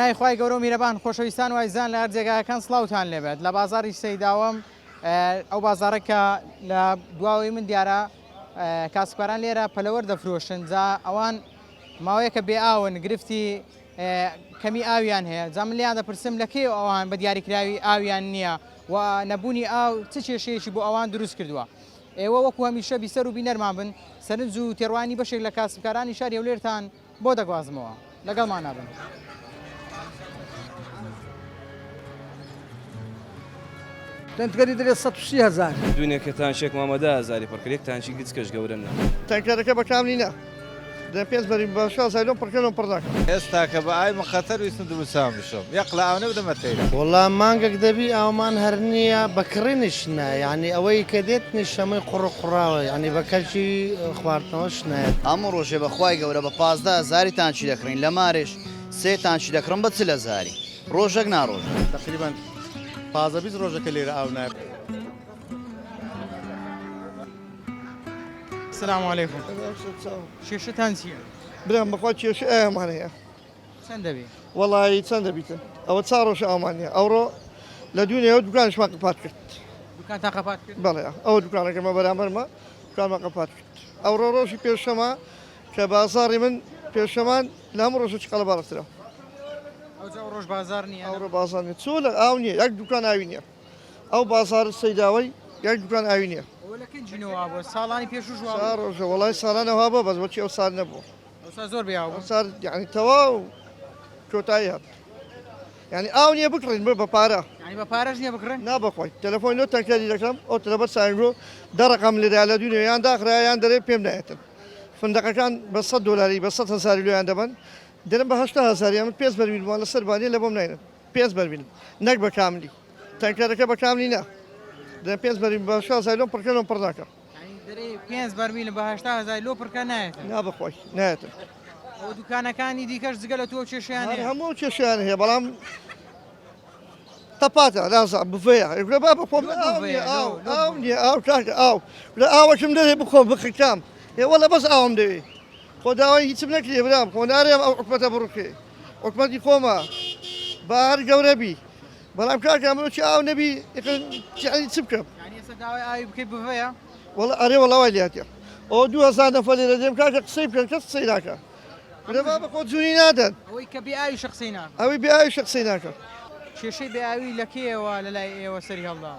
دانای خوای گەورە و میرەبان خۆشەویستان و ئایزان لە هەر جێگایەکان سڵاوتان لێبێت لە بازاڕی سەیداوەم ئەو بازاڕێکە لە دواوەی من دیارە کاسبکاران لێرە پەلەوەەر دەفرۆشن جا ئەوان ماوەیەکە بێ ئاون گرفتی کەمی ئاویان هەیە جا من لیان دەپرسم لە کێ ئەوان بە دیاریکراوی ئاویان نییە و نەبوونی ئاو چ کێشەیەکی بۆ ئەوان دروست کردووە. ئێوە وەکو هەمیشە بیسەر و بینەرمان بن سەرنج و تێڕوانی بەشێک لە کاسبکارانی شاری هەولێرتان بۆ دەگوازمەوە لەگەڵمان نابن. تنتقدر دري 130,000 دنیا کەتان شێک مامەدا هزاری پڕکرێکتانشی گچکەش گەورن تانکەرەکە بەکاملی نا دە پێنج بەرین بە 6 پڕکەم پڕداکە ئێستا کە بە ئای مخەتەر ویستم دووسام بشم یەق لە ئاونە بدەمەتەیە وڵام مانگەک دەبی ئەومان هەر نییە بەکڕینشنە یعنی ئەوەی کە دێت نیشەمەی قوڕقڕاوە ینی بەکەشی خواردنەوەش نایێت ئەمە ڕۆژێ بەخوای گەورە بە 15 زاری تانچی دەکڕین لە مارێش سێ تانچی دەکڕم بە چ لە زاری ڕۆژێک ناڕۆژە تقریبان 15 ڕۆژەکە لێرە ئاو نایە. السلام عليكم. شێشتان چییە؟ برام بەخوا کێشە ئەمان هەیە چەند دەبێ؟ وەڵی چەند دەبیتن ئەوە چا ڕۆژە ئەمانە ئەوڕۆ لە دوونەوە دوکانشمان قپات کرد دوکانتان قەپات کرد؟ بەڵێ ئەوە دوکانەکەمە بەرامبەرمە دوکانمان قپات کرد ئەوڕۆ ڕۆژی پێشەمە کە بازاڕی من پێشەمان لە هەموو ڕۆژە چقەڵە بەڕفترە ئەو ڕۆژ بازار نییە ئەوڕۆ بازار نیە چۆ لە ئاو نییە یەک دوکان ئاوی نییە ئەو بازار سەیداوەی یەک دوکان ئاوی نییە جنەوە بۆ ساڵانی پێشوش ڕۆژە وڵای ساڵانەوە بە بەس بۆچی ئەو سال نەبوو زۆر بێ سار یعنی تەواو کۆتایی هات یعنی ئاو نییە بکڕین بە پارە بە پارەش نییە بکڕن نابخۆی تەلەفۆن لۆ تەنکەری دەکەم ئەو تەلەبەر ساینگۆ دەڕقم لێرا لە دوونەوەیان داخرایان دەرێ پێم نایەتن فندەقەکان بە 100 دلاری بە 100 هزاری لۆیان دەبن دەرم بە 80 هزاری من 5 بەرمیل بووان لەسەر بانێ لە بۆم ناینن 5 بەرمیل نەک بە کاملی تەنکەرەکە بە کاملی نا دە 5 بەرمیل بە 6 زایلۆم پڕکەم پڕداکە 5 بەرمیل بە 80 هزار لۆ پڕکە نایێت نابخۆی نایەتن ئەو دوکانەکانی دیکەش جگە لە تۆ کێشیان هەموو کێشیان هەیە بەڵام تەپاتە لازە بفەیە با بخۆم ئاو نییە ئاو کاکە ئاو لە ئاوەشم دەرێ بخۆم بخکام ێوە لە بەس ئاوم دەوێ خۆ داوای هیچم نەکرێ برام خۆ نارێم ئەو حکومەتە بڕوکێ حکومەتی خۆمە با هەر گەورە بی بەڵام کاکە ئەمەوەی ئاو نەبی چ بکەم داوای ئاوی بکەیت بڤەیە وڵ ئەرێ وەڵاوای لاتێ ئەو 2000 نەفەر لێرە دێم کاکە قسەی بکەن کەس قسەی ناکە برێ بە خۆ جوونی نادەن ئەوەی کە بێ ئاوی شخصی ناکە ئەوی بێ ئاوی شخصی ناکە کێشەی بێ ئاوی لە کێوە لە لای ئێوە سەری هەڵدا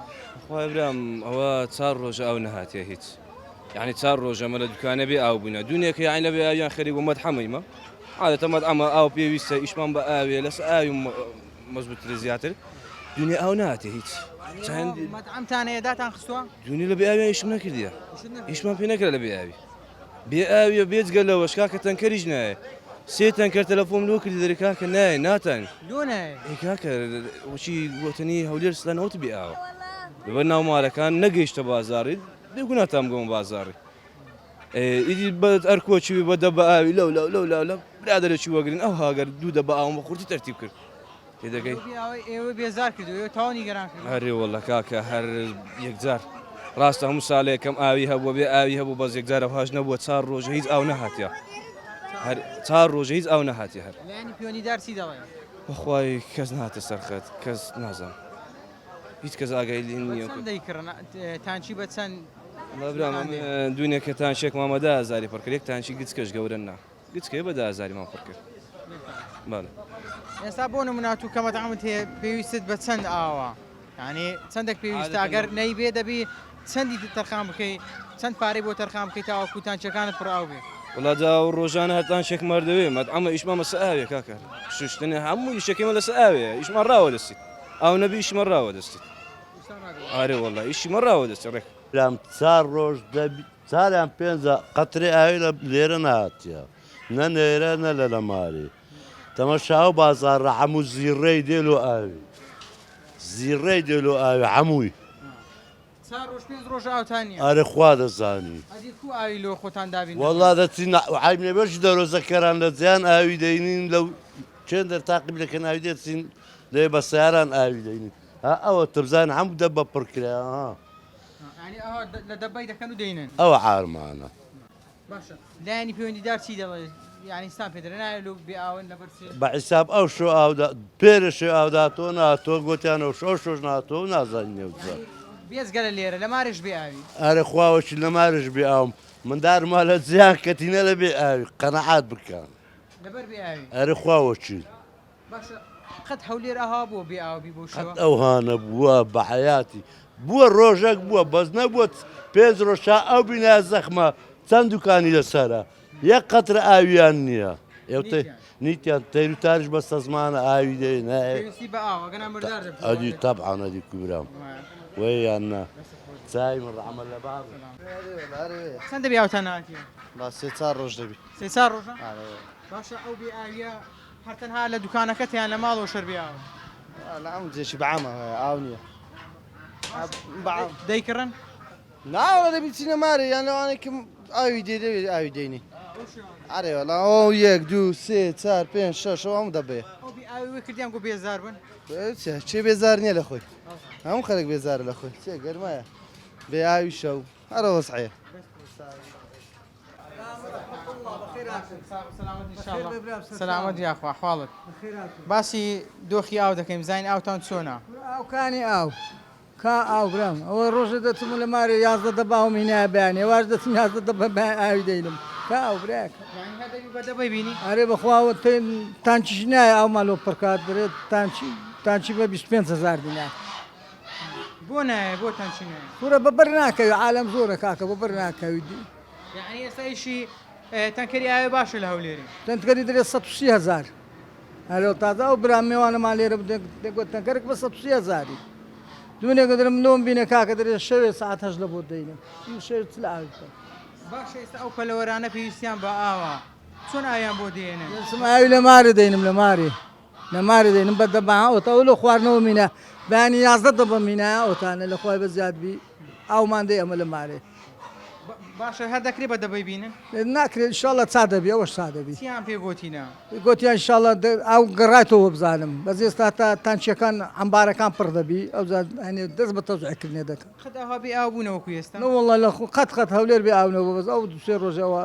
خۆی برام ئەوە چار ڕۆژە ئەو نەهاتێ هیچ یعنی چار ڕۆژە مە لە دوکانە بێ ئاو بووینە دوونێکە یان لە بێ ئاویان خەری ومەد حەمەیمە عادەتە مەد ئەمە ئاو پێویستە ئیشمان بە ئاوێ لەس ئاوی مەزبوطتر زیاتر دونیا ئەو نهاتێ هیچ ئەمتان هەیەداتان خستووە دونی لە بێ ئاویان ئیشم نەکردیە ئیشمان پێ نەکرا لە بێ ئاوی بێ ئاویە بێجگە لەوە شکاکە تەنکەریش نایە سێ تەنکەر تەلەفۆن لۆ کردی دەری کاکە نایە ناتان کاکە وەچی گوتنی هەولێر سلانەوەت بێ ئاوە لەبەر ناو مارەکان نەگەیشتە بازاڕی دێگو ناتام گەم بازاڕی ئیدی بە ئەرکۆچوی بەدە بە ئاوی لەو برادەرێکی وەگرن ئەو هاگەر دوو دە بە ئاوم بە قورتی تەرتیب کرد تێدەگەی ئێوە بێزار کردو تاوانی گەران کرد هەرێ وەڵە کاکە هەر یەکجار ڕاستە هەموو ساڵێکم ئاوی هەبووە بێ ئاوی هەبوو بەس یەکجارە هاش نەبووە چار ڕۆژە هیچ ئاو نەهاتیە هەر چار ڕۆژە هیچ ئاو نەهاتی هەر لایانی پیۆنیدار چی دەڵێن بەخوای کەس نهاتە سەرخەت کەس نازانم هیچ کەس ئاگای لێ نییە دەیکردن تانچی بە چەند دوونێکەتان شێک مامەدا هزاری پڕکرێک تانچی گچکەش گەورن نا گچکێ بەدا هزاری مان پڕ کرد ئێستا بۆ نمونات و کەمەتەعامت هەیە پێویستت بە چەند ئاوە ینی چەندێک پێویستە ئەگەر نەیبێ دەبی چەندی تەرخان بکەیت چەند پارەی بۆ تەرخان بکەیت تاوەکو تانچەکانت پڕاو بێ وڵادا و ڕۆژانە هەتان شێک مەردەوێ مەد ئەمە ئیشمان مەسە ئاوێ کاکە شوشتنە هەموو یشەکەمە لەسە ئاوێ ئیشمان ڕاوە دەستیت ئاو نەبی ئیشمە ڕاوە دەستیت ئارێ وەڵا ئیشیمە ڕاوە دەستی ڕێک لام چار ڕۆژ چاریان پێنجە قەترێ ئاوی لە لێرە نهاتیە نە نێرە نە لە لەماری تەمەشا و بازاڕە هەموو زیڕەی دێل و ئاوی زیڕەی دێل و ئاوی هەمووی ئارێ خوا دەزانی وەڵا دەچین عیبنێ بەشی دەرۆزەکەران لە جیان ئاوی دەینین لەو چێن دەرتاقیب لەکەن ئاوی دەچین لێ بە سیاران ئاوی دەینین ئەوە تبزان هەموو دە بە پڕکرا لە دەبای دەکەن و دەینن ئەوە عارمانە باشە لایانی پەیوەندیدار چی دەڵێ یعنی سان پێدرێ نایە بێ ئاون لە بەرچێ بە حیساب ئەو شو ئاودا پێرەشێ ئاوداتۆ ناتۆ گوتیانەوە شۆش ناتۆ و نازانین نێوزە بێزگەلە لێرە لە مارێش بێ ئاوی ئەرە خواوەشی لە مارش بێ ئاوم مندارما لە جیان کەتینە لە بێ ئاوی قەنەعات بکەن لەبەر بێ ئاوی ئەرە خواوەچی باشە قەت هەولێر ئاها بۆ بێ ئاوی بۆ شەوە ئەو هانە بووە بە حیاتی بووە ڕۆژێک بووە بەس نەبووە پێنج ڕۆژا ئەو بینە زەخمە چەند دوکانی لەسەرە یەک قەترە ئاویان نییە نیتیان تەیروتاریش بە سەزمانە ئاوی دێ پێویستی بە ئاو ئەگەنا مردار ئەدی تەبعان ئەدی کوبرام وەیان نا چای من ڕەحمە لە باب چەندە بێ ئاوتان ناهاتیە با سێ چار ڕۆژ دەبی سێ چار ڕۆژە باشە ئەو بێ ئاویە هەرتەنها لە دوکانەکەتیان لە ماڵەوە شەر بێ ئاوە لە ئەم جێشی بەعامە ئاو نییە دەیکڕن ناوە دەبی چینە مارە یان لەوانێکم ئاوی دێ دەوێت ئاوی دێنی ئارێوە لە ئەو یەک دوو سێ چار پێنج شەش ئەو هەم دەبێ ئەو بێ ئاوی وێ کردیان گۆ بێزار بن چێ بێزار نییە لە خۆی هەموو خەڵک بێزارە لە خۆی چێ گەرمایە بێ ئاوی شەو هەرە وەسعەیە سەلامەت یاخوا حواڵت باسی دۆخی ئاو دەکەین زین ئاوتان چۆنا ئاوکانی ئاو کا ئاو برام ئەوە ڕۆژە دەچم لە مارێ یازدە دە باوم هینای بەیانێ واش دەچم یازدە دە بە ئاوی دەینم کا ئاو براکە بەدەبەی بینی ئەرێ بەخواوە تانچیش نایە ئەو مالۆ پڕکات برێت تانچی بە 25,000 دینار بۆ نایە بۆ تەنچینە پورە بەبەر ناکەوی عالم زۆرە کاکە بەبەر ناکەوی یعنی ئێستا ئیشی تەنکەری ئاوێ باشە لە هەولێری تەنکەری دەرێت 130,000 هەلۆ تازە ئەو برام میوانەمان لێرە دەگوت تەنکەرێک بە 130,000 دوێنێکە دەرم نۆم بینە کاکە دەرێت شەوێ ساعت هەش لە بۆ دەینم شێ چ لە ئاوی باشە ئێستا ئەو پەلەوەرانە پێویستیان بە ئاوە چۆن ئاویان بۆ دێنێ ئاوی لە مارە دەینم لە مارە دەینم بە دەباوەتە ئەو لە خواردنەوە مینە بەیانی یازدە دەبە مینە ئەوتانە لە خۆی بە زیادبی ئاومان دێ ئەمە لە مارێ باشە هەر دەکرێت بە دەبەی بینن ناکرێت ئینشاڵڵە چا دەبی ئەوەش چا دەبی چیان پێ گوتینە گوتیان ئینشاڵڵە ئەو گەڕایەوە بزانم بەس ئێستا تا تانچیەکان ئەمبارەکان پڕ دەبی ئەو دەست بە تەوزعکردنێ دەکەن خەتەها بێ ئاو بوونەوەکو ئێستا نەوەڵڵا لە قەت هەولێر بێ ئاونەوە بەس ئەو دوسێ ڕۆژەوە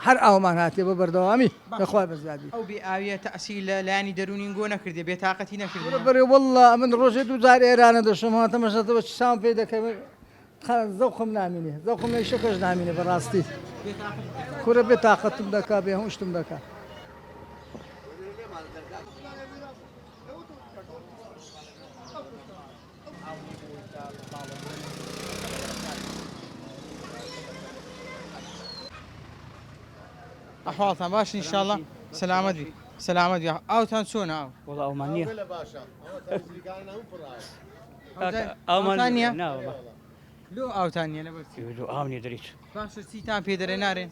هەر ئاومان هاتێ بە بەردەوامی لەخوای بەزیادی ئەو بێ ئاویە تەسی لە لایانی دەرونین گۆ نەکردێ بێتاقەتی نەکردێ بەرێ وەڵڵا من ڕۆژێ دووجار ئێرانە دەشەمەوە تەمەشەتەوە چ سام پێ دەکەم زەوقم نامینێ زەوقم لە شەکەش نامینێ بەڕاستی کورە بێ تااقەتم دەکا بێ هەموو شتم دەکا ئەحواڵتان باش ئینشاڵڵا سەلامەت بی سەلامەت بی ئاوتان چۆنە ئاو والله ئەومان نییە ئەومان نییە ناوە لۆ ئاوتان نیە لە بەرچی ئاو نیە دەریت باشە چیتان پێ دەرێ نارێن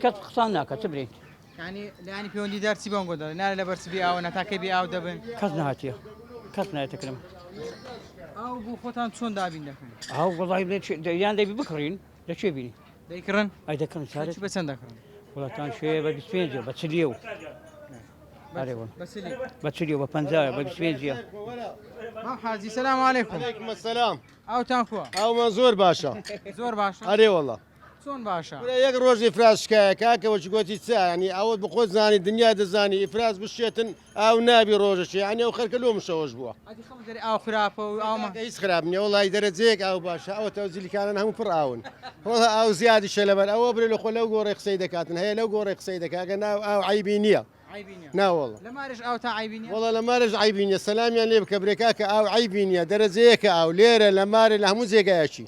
کەس قسان ناکە چ برێت ینی لایانی پەیوەندیدار چی بۆن گۆدەڵێ نارە لە بەرچ بێ ئاوە نەتاکەی بێ ئاو دەبن کەس نهاتیە کەس نایەتەکرم ئاو بۆ خۆتان چۆن دابین دەکەن ئاو وڵی یان دەبی بکڕین لەکوێ بینی دەیکڕن ئەی دەکەن سارێت بە چەند دەکڕن وڵاتان شوێ بە 25 بە چلیە و بە چلیە بە 50 بە 25 حاجی سەلام عەلەیکوم سلام ئاوتان کووە ئەومە زۆر باشە زۆر باشە ئەرێ وڵە چۆن باشە یەک ڕۆژی فراسشکایە کاکەوەچ گوتی چانی ئەوە بخۆ زانی دنیا دەزانی ئیفراز بشێتن ئاو نابی ڕۆژەشی ینی ئەو خەرکە لۆ مشەوەش بووە ئاو خراپە و ئاومە هیچ خراپ نیە وڵی دەرەجەیەک ئاو باشە ئەوە تەوزیلیکانن هەموو پڕ ئاون ڕۆڵە ئاو زیادی شە لەبەر ئەوە برێ لە خۆ لەو گۆڕی قسەی دەکاتن هەیە لەو گۆڕی قسەی دەکاتگە ناو ئاو عیبی نییە ناوەڵ لە مارش ئاوتا عیبینە وڵە لە مارش عیبینە سەلامیان لێ بکە برێکا کە ئاو عیبینە دەرەجەیەکە ئاو لێرە لە مارە لە هەموو جێگایەکی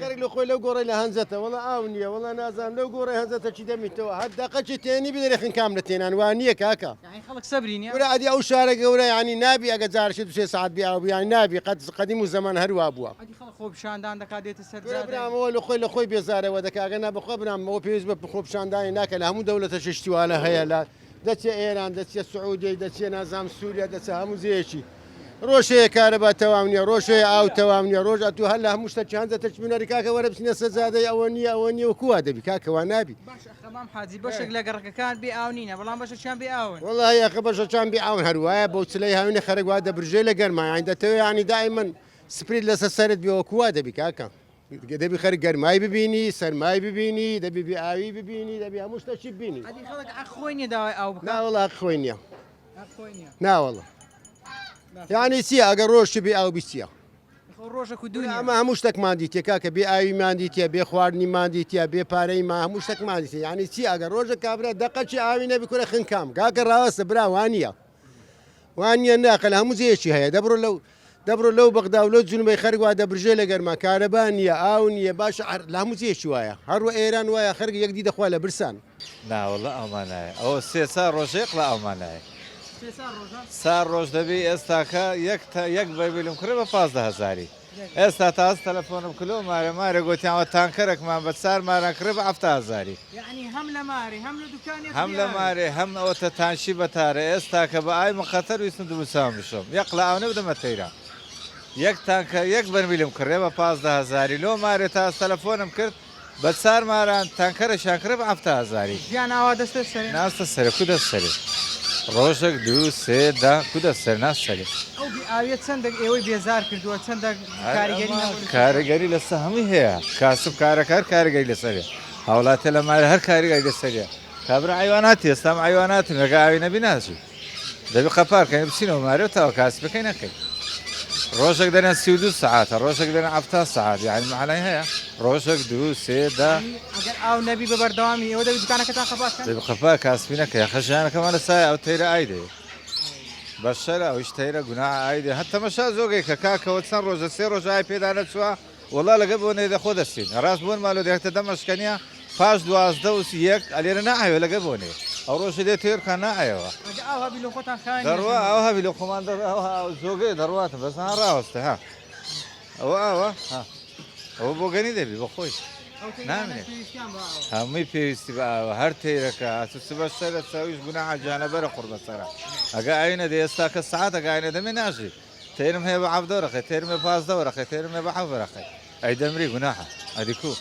خەرک لە خۆی لەو گۆڕی لە هەنجەتە وڵە ئاو نییە وڵە نازان لەو گۆڕی هەنجەتە چی دەمیتەوە هەر دەقەچی تێنی بدەرێخن کام لە تێنان وان نییە کاکە خەڵک سەبرینە ورە ئەدی ئەو شارە گەورە ینی نابی ئەگە جارشی دوێ ساعت بیا ئەو بیان نابی قەدیم و زەمان هەروە بووە خۆپشاندان دەکاتێتە سەر برامەوە لە خۆی لە خۆی بێزارەوە دەکاگەنا بەخۆ برامەوە پێویست بە خۆپشاندانی ناکە لە هەموو دەوڵەتە شتیوانە هەیە لە دەچێ ئێران دەچێ سعودی دەچێ نازام سووریا دەچە هەموو زیەکی ڕۆژەیە کارەبا تەواو نیە ڕۆژەیە ئاو تەواو نیە ڕۆژ ئەتو هەر لە هەموو شتە چانزە تەچبوونەری کاکە وەرە بچینە سەجادەی ئەوە نییە ئەوە نیە و کووا دەبی کاکەوە نابی خەمام حاجی بەشێک لە گەڕەکەکان بێ ئاو نینە بەڵام بەشە چیان بێ ئاون وڵی یاخە بەشە چیان بێ ئاون هەروایە بەو چلەی هاوینە خەرەگوا دەبرژێ لە گەرمایان دەتەوێت ینی دائیمەن سپریت لەسەر سەرت بێەوە کووا دەبی کاکە دەبی خەرک گەرمای ببینی سەرمای ببینی دەبی بێ ئاوی ببینی دەبی هەموو شتێکی ببینی ئەدی خەڵک ئەخۆی نیە داوای ئاو بکە ناوەڵا خۆی نییە ئەخۆی نییە ناوەڵە یعنی چییە ئەگەر ڕۆژ بێ ئاو بیچیە ڕۆژێک و دوونی ئەمە هەموو شتێکمان دیتێ کاکە بێ ئاوی مادیتە بێ خواردنی مادیتە بێ پارەی ما هەموو شتێکمان دیتە یعنی چی ئەگەر ڕۆژە کابرا دەقەچی ئاوی نەبی کوورە خنکام کاکە ڕاوەستە برا وانە وانە ناقل هەموو جێکی هەیە دەبڕۆ لەو بەغدا و لەو جنوبی خەرگ وا دەبرژێ لە گەرما کارەبا نییە ئاو نییە باش لە هەموو جێکی وایە هەروە ئێران وایە خەرگ یەکدی دەخوا لە برسان ناوەڵە ئەمانایە ئەوە سێسا ڕۆژێک لە ئەمانایە سا ڕۆژ دەبی ئێستاکە یەک بەربیلم کرێ بە 15,000 ئێستا تاز تەلەفۆنم کلۆ مارە گوتیانوە تانکەرێکمان بە سار ماران کرێ بە 7,000 یعنی هەم لە ماری هەم لە دوکانی هەم لە مارێ هەم ئەوتە تانشی بەتارە ئێستا کە بە ئای مەخەتەر ویستم دووسام بشم یەق لە ئاونە بدەمە تەیران یەک تانکە یەک بەرمیلم کڕێ بە 15,000 لۆ مارێ تا تەلەفۆنم کرد بە چار ماران تانکەرەشان کرێ بە 7,000 ژیان ئاوا دەستە سەر ناستە سەر کو دەست سەرێ ڕۆژێک دوو سێدا کو دەست سەر ناست سەرێ ئەو ئاویە چەندێک ئێوەی بێزار کردووە چەندە کاریگەری کارەگەری لەسەر هەمووی هەیە کاسب کارەکار کارگەری لەسەرێ هاوڵاتە لە مارە هەر کاریگەری لەسەرێ کابرا ئایواناتی ئێستام ئایواناتن لەگە ئاوی نەبی ناچی دەبی قەپارکەین بچینەوە مارێ تاوە کاسبەکەی نەکەین ڕۆژێک دەنە 32 ساعتە ڕۆژێک دەنە 7 ساعت یعنی معنای هەیە ڕۆژێک دوو سێدا ئەگەر ئاو نەبی بە بەردەوامی ئێوە دەبی دوکانەکە تا خەباتکە دەبی قەپار کاسبی نەکەی خەژیانەکەمان لە سای ئەو تەیرە ئایدێ بەشەرە ئەوش تەیرە گونا ئایدێ هەتا مەشا زۆگەی کە کاکەوە چەند ڕۆژە سێ ڕۆژ ئای پێدا نەچووە وەڵا لەگە بۆ نێدە خۆ دەستین ڕاست بوون مالۆ دێتە دەمەشکەنیە پاش 12 ئەلێرە نائەوێ لەگە بۆنێ ئەو ڕۆژە دێت تێرکان نائەوە دەڕوا ئەو هەبی لە خۆمان زۆگەی دەڕواتە بەسان ڕاوەستە ها ئەوە ئەوە ئەوە بۆ گەنی دەبی بە خۆی نامێت هەمووی پێویستی بە ئەوە هەر تێرەکە ئاسوس بە سەرە چاویش گونا عجانە بەرە قڕ بەسەرە ئەگە ئاینە دێ ئێستا کە سعات ئەگەینە دەمێ ناژی تێرم هەیە بە 7 تێرمێ 15 تێرمێ بە 7 ئەی دەمری گوناحە ئەدیکو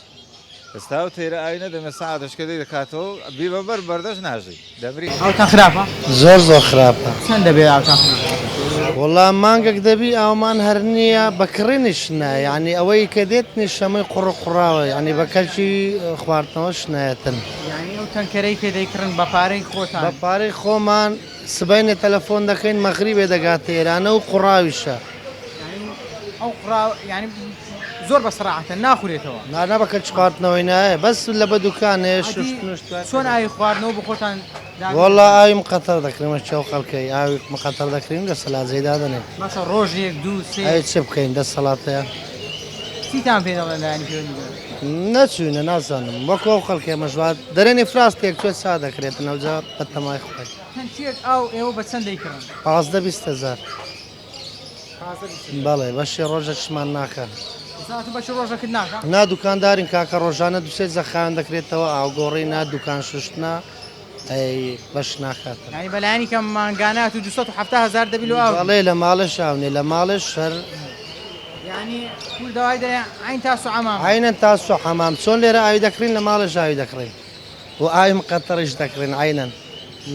ئێستا و تێرە ئاینە دەمێ سعاتشکە دەی دەکاتەوە بی بەبەر بەردەش ناژی دەمری ئەوتان خراپە زۆر خراپە چەند دەبێ ئاوتان وەڵام مانگێک دەبی ئاومان هەر نییە بەکڕێنش نایە یعنی ئەوەی کە دێت نیشەمەی قوڕاوە ینی بە کەچی خواردنەوەش نایەتن یعنی ئەو تەنکەرەی پێ دەیکڕن بە پارەی خۆتان بە پارەی خۆمان سبەینە تەلەفۆن دەکەین مەغریبێ دەگات تێرانە و قوڕاویشە ئەو قڕا ینی زۆر بەسرعاتە ناخورێتەوە نانە بە کەچ خواردنەوەی نایە بەس لە بە دوکانێ چۆن ئاوی خواردنەوە بە خۆتان وەڵا ئاوی مقەتەر دەکرێمە چاو خەڵکەی ئاوی مقەتەر دەکرین لە سەلاجەیدا دەنێت باشە ڕۆژێک دوو سێ ئەی چ بکەین دە سەڵاتەیە چیتان پێ دەڵێن لایەنی پێوەنی نەچوونە نازانم وەکو ئەو خەڵکێ مەژوات دەرێنی فراستێک توێ سا دەکرێت نەوجا بە تەمای خۆی چەندێک ئاو ئێوە بە چەند دەیکڕن 15,000 بەڵێ بەشی ڕۆژەشمان ناکە بەش ڕۆژەکەت ناکە نا دوکاندارین کاکە ڕۆژانە دوسێ زەخان دەکرێتەوە ئاوگۆڕی نا دوکان شوشتنا ئەی بەش ناکاتە ینی بەلایانی کە مانگانات و 270,000 دەبی لە ئاو بەڵێ لە ماڵش ئاونێ لە ماڵش هەر ینی پول داوای دەرێ عین تاسو عەمام عینەن تاسو حەمام چۆن لێرە ئاوی دەکرین لە ماڵش ئاوی دەکڕین و ئاوی مقەتەڕیش دەکرین عینەن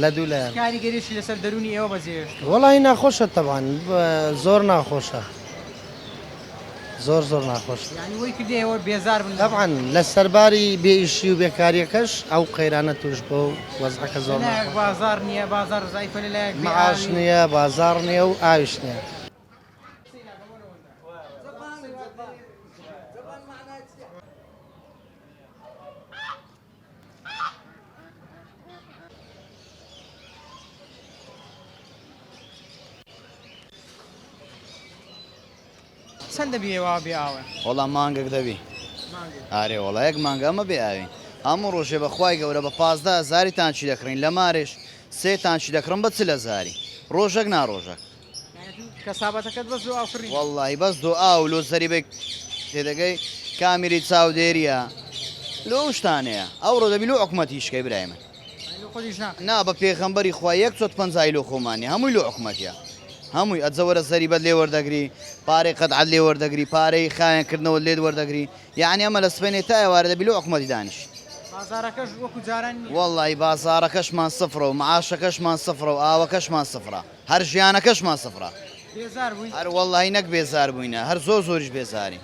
لە دوو لایەن کاریگەریشی لەسەر دەرونی ئێوە بەجێهێشت وەڵی ناخۆشە تەبان زۆر ناخۆشە زۆر ناخۆش ینی وەی کردی ئێوە بێزار بن طبعاً لە سەرباری بێئیشی و بێکاریەکەش ئەو قەیرانە توش بۆ وەزعەکە زۆر بازار نییە بازار زایفە لەلایەک معاش نییە بازار نییە و ئاویش نییە چەند دەبی ئێوە بێ ئاوە وەڵام مانگێک دەبی ئارێ وەڵا یەک مانگە ئەمە بێ ئاوی هەموو ڕۆژێ بەخوای گەورە بە 15,000 تانچی دەکڕین لە مارێش سێ تانچی دەکڕم بە 40,000 ڕۆژێک ناڕۆژێک کەسابەتەکەت بەس دو ئاوکڕی وەڵی بەس دو ئاو لۆ زەریبێک تێدەگەی کامیری چاودێریە لۆ شتانەیە ئەو ڕۆ دەبی لۆ حکومەتیشکەی برای من نا بە پێغەمبەری خوا 150 لۆ خۆمانی هەمووی لۆ حکومەتیە هەمووی ئەجەوەرە زەریبەت لێ وەردەگری پارەی قەتعەت لێ وەردەگری پارەی خاوێنکردنەوە لێت وەردەگری یعنی ئەمە لە سبەینێ تا ئێوارە دەبی لۆ حکومەتی دانیش بازارەکەش وەکو جاران وەڵی بازارەکەشمان سفرە و معاشەکەشمان سفرە و ئاوەکەشمان سفرە هەر ژیانەکەشمان سفرە بێزار بووی هەر وەڵی نەک بێزار بووینە هەر زۆریش بێزاری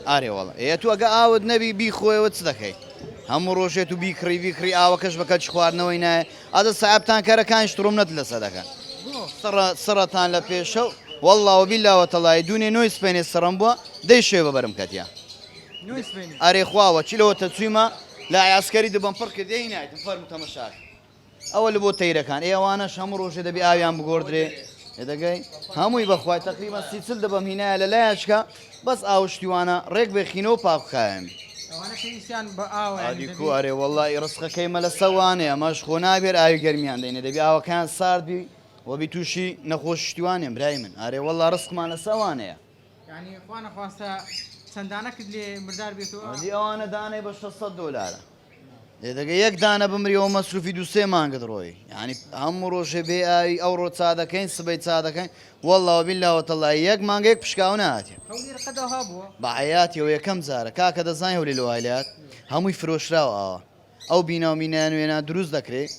ئارێ وەڵە تو ئەگە ئاوت نەبی بیخۆیەوە چ دەکەی هەموو ڕۆژێت و بیکڕی ئاوەکەش بەکەچ خواردنەوەی نایە ئادە سەعبتان کارەکانی شتڕۆم نەت لەسە دەکەن سڕەتان لە پێشە و وەڵڵاوە بیلاوە تەڵای دوونێ نۆی سپێنێ سڕم بووە دەی شێ بەبەرم کەتیا ئارێ خواوە چیلەوە تەچوویمە لا عسکەری دەبم پڕ کردی نایتم فەرم تەمەشاک ئەوە لە بۆ تەیرەکان ئێوانەش هەموو ڕۆژێ دەبی ئاویان بگۆڕدرێ دەگەی هەمووی بەخوای تقریبا سیچل دەبم هینایە لە لایەچکە بەس ئاوشتیوانە ڕێک بێخینەوە پاکخایەن ئارێ وەڵی ڕستقەکەی مە لە سەوانێ ئەمەش خۆ نابێت ئاوی گەرمیان دەینێ دەبی ئاوەکان ساردبی وەبی تووشی نەخۆشتیوانێ برای من ئارێ وەڵا ڕستقمان لە سەوانەیە چەندانە کرد لێ مردار بێتەوە ئەوانە دانەی بە 600 دلارە دەگە یەک دانە بمریەوە مەسروفی دووسێ مانگت ڕۆی ینی هەموو ڕۆژێ بێ ئاوی ئەو ڕۆ چا دەکەین سبەی چا دەکەین وەڵاوە بیلاوە تەڵای یەک مانگەیەک پشکاو نهاتێ بە حیاتیەوە یەکەم جارە کاکە دەزانانی هەولی لەوایلات هەمووی فرۆشراوە ئەوە ئەو بیناومینیان وێنە دروست دەکرێت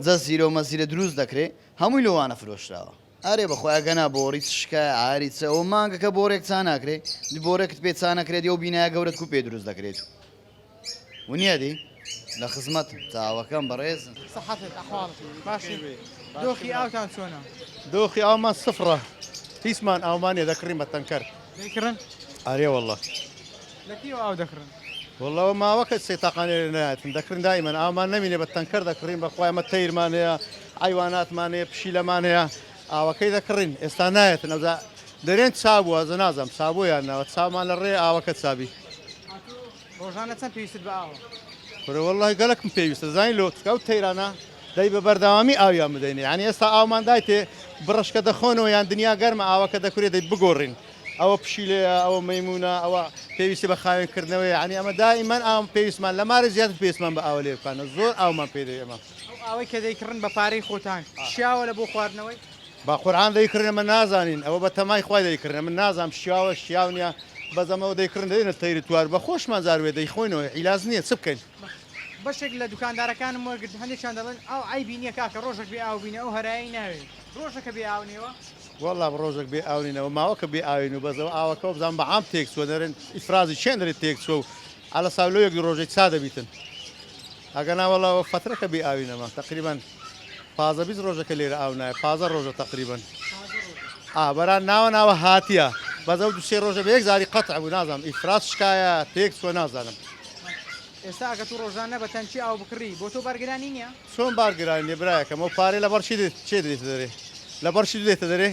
جە زیرە و مەزیرە دروست دەکرێت هەمووی لەوانە فرۆشراوە ئارێ بەخۆی گەنا بۆڕی شکای ئاریچە ئەو مانگەکە بۆڕێک چا ناکرێت بۆڕێکت پێ چا نەکرێت ئەو بینایە گەورەت کو پێ دروست دەکرێت ونیە دی لە خزمەت چاوەکەم بەڕێز دۆخی ئاوتان چۆنە دۆخی ئاومان سفرە هیچمان ئاومانێ دەکڕین بە تەنکەر دەیکردن ئارێ وەڵە لەکیەوە ئاو دەکردن وەڵەوە ماوەکە سێتاقانێ نایەتن دەکردن دایمەن ئاومان نەمینێ بە تەنکەر دەکڕین بەخوای ئەمە تەیرمانەیە حیواناتمانەیە پشیلەمانەیە ئاوەکەی دەکڕین ئێستا نایەتن ئەوزا دەرێن چابووە زەنازەم چابۆیان ناوە چامان لە ڕێ ئاوەکە چابی ڕۆژانە چەند پێویست بە ئاوە وەڵی گەلکم پێویستە زانی لۆ ئەو تەیرانە دەی بە بەرداوامی ئاویان بدەین ینی ئێستا ئاومان دایتێ بڕشکە دەخۆنەوە یان دنیا گەرمە ئاوەکە دەکرێت دەی بگۆڕین ئەوە پشیلەیە ئەوە مەیمونە ئەوە پێویستی بە خاوێنکردنەوەی ینی ئەمە دائیمان ئاو پێویستمان لە مارە زیاتر پێویستمان بە ئاو لێ بکانە زۆر ئاومان پێدەی ئەمە ئەوەی کە دەیکردن بە پارەی خۆتان شیاوە لە بۆ خواردنەوەی با قورآن دەیکردن ئەمە نازانین ئەوە بە تەمای خوای دەیکردن من نازانم شیاوە شیاو نییە بەزەمەوە دەیکردن دەێنە تەیری توار بە خۆشمان زاروێ دەیخۆینەوە عیلاج نییە چ بکەین بەشێک لە دوکاندارەکانم وەرگرت هەندێکیان دەڵێن ئەو ئایبی نییە کاکە ڕۆژێک بێ ئاو بینە ئەو هەرایی ناوێت ڕۆژەکە بێ ئاونێەوە وەڵا ڕۆژێک بێ ئاونینەوە ماوەکە بێ ئاوین و بەزەوە ئاوەکە بزان بە عام تێک چوە دەرێن ئیفرازی چێن دەرێت تێک چوە و ئالە ساولۆیەک ڕۆژێک چا دەبیتن ئەگەناوەڵەوە فترەکە بێ ئاوینەمە تقریبان 15 ڕۆژەکە لێرە ئاو نایە 15 ڕۆژە تقریبان بەران ناوە هاتیە بەزەو دو سێ ڕۆژە بە یەک زاری قەتع بوو نازانم ئیفراز شکایە تێک چوە نازانم ئێستا ئەگە تو ڕۆژانە بە تەنچی ئاو بکڕی بۆ تۆ بارگرانی نییە چۆن بارگرانی برایەکەم ئەو پارەی لە بەرشی چێ دێتە دەرێ لە بەرشی دێتە دەرێ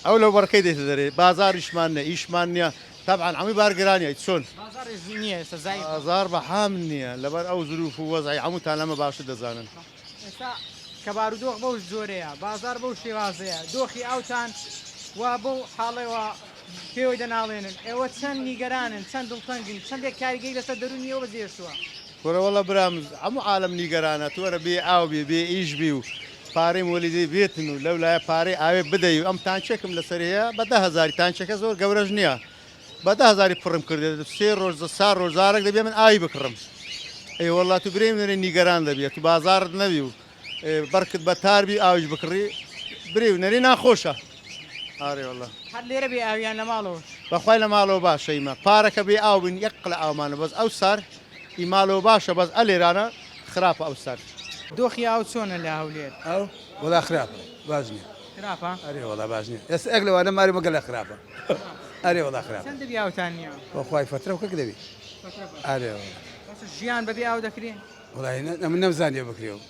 ئەو لەو بەرکەی دێتە دەرێ بازاریشمان نیە ئیشمان نییە طبعا هەمووی بارگرانیە چۆن بازار بەحام نییە لەبەر ئەو زروف و وەزعی هەمووتان لەمە باشە دەزانن ئێستا کە بارودۆخ بەو زۆرەیە بازار بەو شێوازەیە دۆخی ئاوتان وا بەو حاڵەوە پێوەی دەناڵێنن ئێوە چەند نیگەرانن چەند دڵتەنگن چەندێک کاریگەی لەسەر دەرونیەوە بەجێشتووە وەڵە برام هەموو عالم نیگەرانە تۆرە بێ ئاو بێ بێ ئیش بی و پارەی وەلیدەی بێتن و لەو لایە پارەی ئاوێ بدەی و ئەم تانچێکم لەسەرەیە بە 10,000 تانچەکە زۆر گەورەش نییە بە 10,000 پڕم کردێت سێ ڕۆژ سا ڕۆژارێک دەبێ من ئاوی بکڕم ئەی وەڵات تو برێم نەرێ نیگەران دەبێت تو بازارت نەبی و بەرکت بە تاربی ئاویش بکڕی برێ و نەری ناخۆشە ئارێ وەڵە هەر لێرە بێ ئاویان لە ماڵەوە بەخوای لە ماڵەوە باشەیمە پارەکە بێ ئاو بن یەک قلە ئاومانە بەس ئەو سار ئی ماڵەوە باشە بەس ئەلێرانە خراپە ئەو سار دۆخی ئاو چۆنە لە هەولێر ئەو وەڵا خراپە باش نییە خراپە ئەرێ وەڵا باش نییە ئێستا ئەک لەوانە ماری مەگە لە خراپە ئەرێ وەڵا خراپە چەند دەبی ئاوتان نییە بەخوای فترە و کەک دەبی ئەرێ ژیان بەبێ ئاو دەکرێن وڵای من نەمزانێ بکرێەوە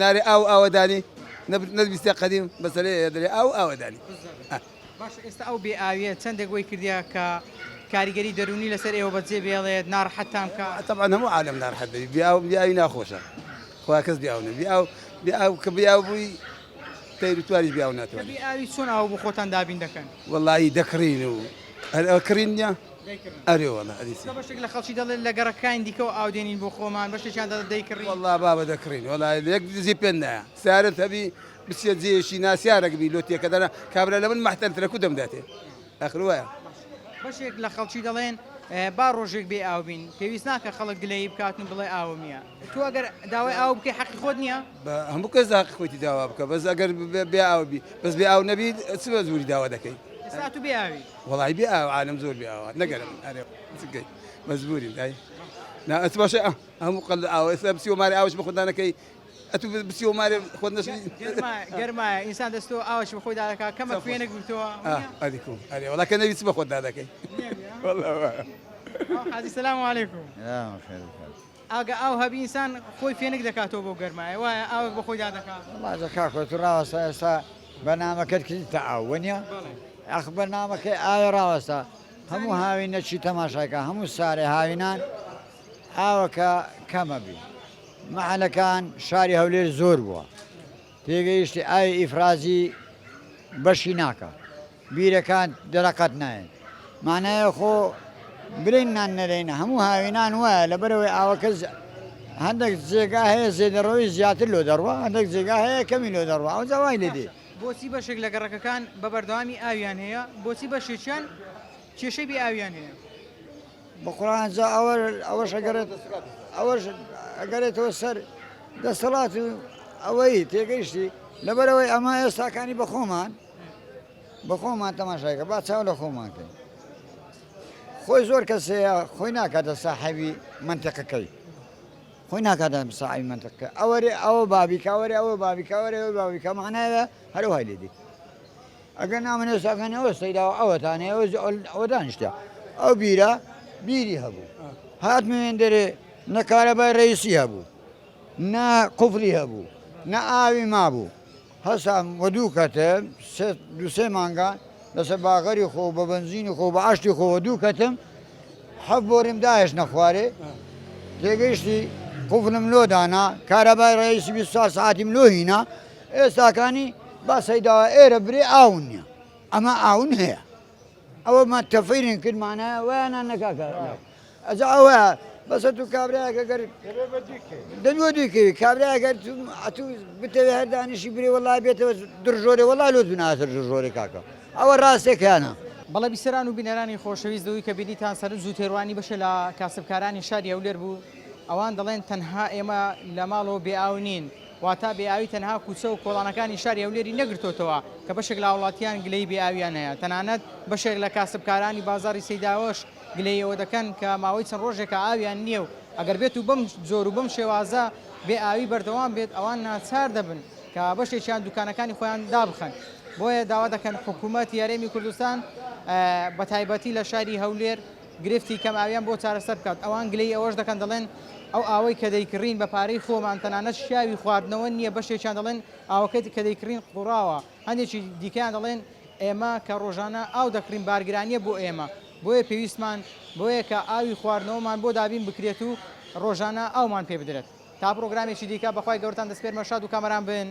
نارێ ئاو ئاوەدانی نەبیستە قەدیم بەسەرێ دەرێ ئاو ئاوەدانی باش ئێستا ئەو بێ ئاویە چەندێک وی کردیا کە کاریگەری دەرونی لەسەر ئێوە بەجێ بێڵێت ناڕەحەتتان کە طبعا هەموو عالم ناڕەحەت دەبی بیاوی ناخۆشە خوا کەس بیاونە بیاو کە بیاو بووی تەیر و تواریش بیاو ناتوانێت بێ ئاوی چۆن ئاو بۆ خۆتان دابین دەکەن وەڵی دەکڕین و کڕین نیە ئەرێ وەڵا بەشێک لە خەڵکی دەڵێن لە گەڕەکانی دیکەەوە ئاودێنین بۆ خۆمان بەشێکیان دەیکڕی وەڵا بابە دەکڕین وەڵای یەک دزی پێ نایە سیارت هەبی بچێت جێشی ناسیارەکبی لۆتیەکە دەنا کابرا لە من مەحتەرترەکو دەمداتێ ئەخر وایە بەشێک لە خەڵکی دەڵێن با ڕۆژێک بێ ئاو بین پێویست ناکە خەڵک گلەی بکاتن بڵێ ئاوم نییە تو ئەگەر داوای ئاو بکەی حەقی خۆت نییە هەموو کەس حەقی خۆتی داوا بکە بەس ئەگەر بێ ئاو بی بەس بێ ئاو نەبی چ بە زوری داوا دەکەی ساعتو بياوي والله بيئة عالم زور بيئة نقل أنا سكي مزبورين داي نا أتبع شيء هم قل أو بسيو ماري أوش بخد أنا كي أتو بسيو ماري خدنا شيء قرما إنسان دستو أوش بخود على كم فينك قلتوا هذيكم هذي والله كان يبي بخد هذا كي والله هذه السلام عليكم لا خير أو هبي إنسان خوي فينك دكاتو بو قرما أو بخود هذا والله زكاك تراوسا برنامج كذي تعاونيا أخ برنامج راوسا همو هاوين شي تماشاكا همو ساري هاوينان ئاوەکە کەمە بی مەحەلەکان شاری هەولێر زۆر بووە تێگەیشتی ئاوی ئیفرازی بەشی ناکە بیرەکان دەرەقەت نایەن مانایە خۆ برینان نەرێنە هەموو هاوینان وایە لەبەرەوەی ئاوەکە هەندێک جێگا هەیە زێدەڕەوەی زیاتر لۆ دەڕوە هەندێک جێگا هەیە کەمی لۆ دەڕوە ئەو جاوای لێ دێ بۆچی بەشێک لە گەڕەکەکان بە بەردەوامی ئاویان هەیە بۆچی بەشێکیان کێشەی بێ ئاویان هەیە بەقورآن جا ئەوەش ئەگەرێتەوە سەر دەسەڵات و ئەوەی تێگەیشتی لەبەرەوەی ئەمە ئێستاکانی بە خۆمان تەماشاکە با چاو لە خۆمانکەین خۆی زۆر کەسەیە خۆی ناکاتە ساحەبی منتەقەکەی خۆی ناکاتە ساحەبی منتەقەکە ئەوە بابیکە ئەوەرێ ئەوە بابیکە ئەوەرێ ئەوە بابیکە معنایە هەروهای لێدی ئەگەر نامە ئێستاکانی ئەوە سەیداوە ئەوەتانێ ئەوە دانیشتە ئەو بیری هەبوو هاتمێن دەرێ نە کارەبای ڕئیسی هەبوو نە قوفری هەبوو نە ئاوی مابوو هەستا وە دوو کەتە دوسێ مانگان لەسەر باغەری خۆ بە بنزینی خۆ بە ئاشتی خۆ دوو کەتم حەف بۆریم داهێش نەخوارێ تێگەیشتی قوفرم لۆ دانا کارەبای ڕئیسی 24 ساعتیم لۆ هینا ئێستاکانی با سەیداوە ئێرە برێ ئاون نییە ئەمە ئاون هەیە ئەوە تەفەیرین کردمانە ویانان نەکاکە ئەجا ئەوە بەسە تو کابراایەکە گەر دەنوە دووکەوی کابراایەگەر ئەتوو بتەوێ هەردانیشی برێ وڵای بێتەوە درژۆرێ وڵای لۆ دوناتر ژۆرە کاکە ئەوە ڕاستێکیانە بەڵە بیسەران و بینەرانی خۆشەویست دەوی کە بینیتان سەر زوو تێڕوانی بەشە لە کاسبکارانی شاری هەولێر بوو ئەوان دەڵێن تەنها ئێمە لە ماڵەوە بێئاو نین واتە بێئاوی تەنها کوچە و کۆڵانەکانی شاری هەولێری نەگرتوتەوە کە بەشێک لە وڵاتیان گلەی بێئاویان هەیە تەنانەت بەشێک لە کاسبکارانی بازاری سەیداوەش گلەیەوە دەکەن کە ماوەی چەند ڕۆژێکە ئاویان نییە و ئەگەر بێت و بەم زۆر و بەم شێوازە بێئاوی بەردەوام بێت ئەوان ناچار دەبن کە بەشێکیان دوکانەکانی خۆیان دابخەن بۆیە داوا دەکەن حکوومەتی هەرێمی کوردستان بە تایبەتی لە شاری هەولێر گرفتی کەم ئاویان بۆ چارەسەر بکات ئەوان گلەی ئەوەش دەکەن دەڵێن ئەو ئاوەی کە دەیکڕین بە پارەی خۆمان تەنانەت شیاوی خواردنەوە نییە بەشێکیان دەڵێن ئاوەکەی کە دەیکڕین قوڕاوە هەندێکی دیکەیان دەڵێن ئێمە کە ڕۆژانە ئاو دەکڕین بارگرانیە بۆ ئێمە بۆیە پێویستمان بۆیە کە ئاوی خواردنەوەمان بۆ دابین بکرێت و ڕۆژانە ئاومان پێ بدرێت تا پرۆگرامێکی دیکە بەخوای گەورتان دەسپێرمە شاد و کامەران بن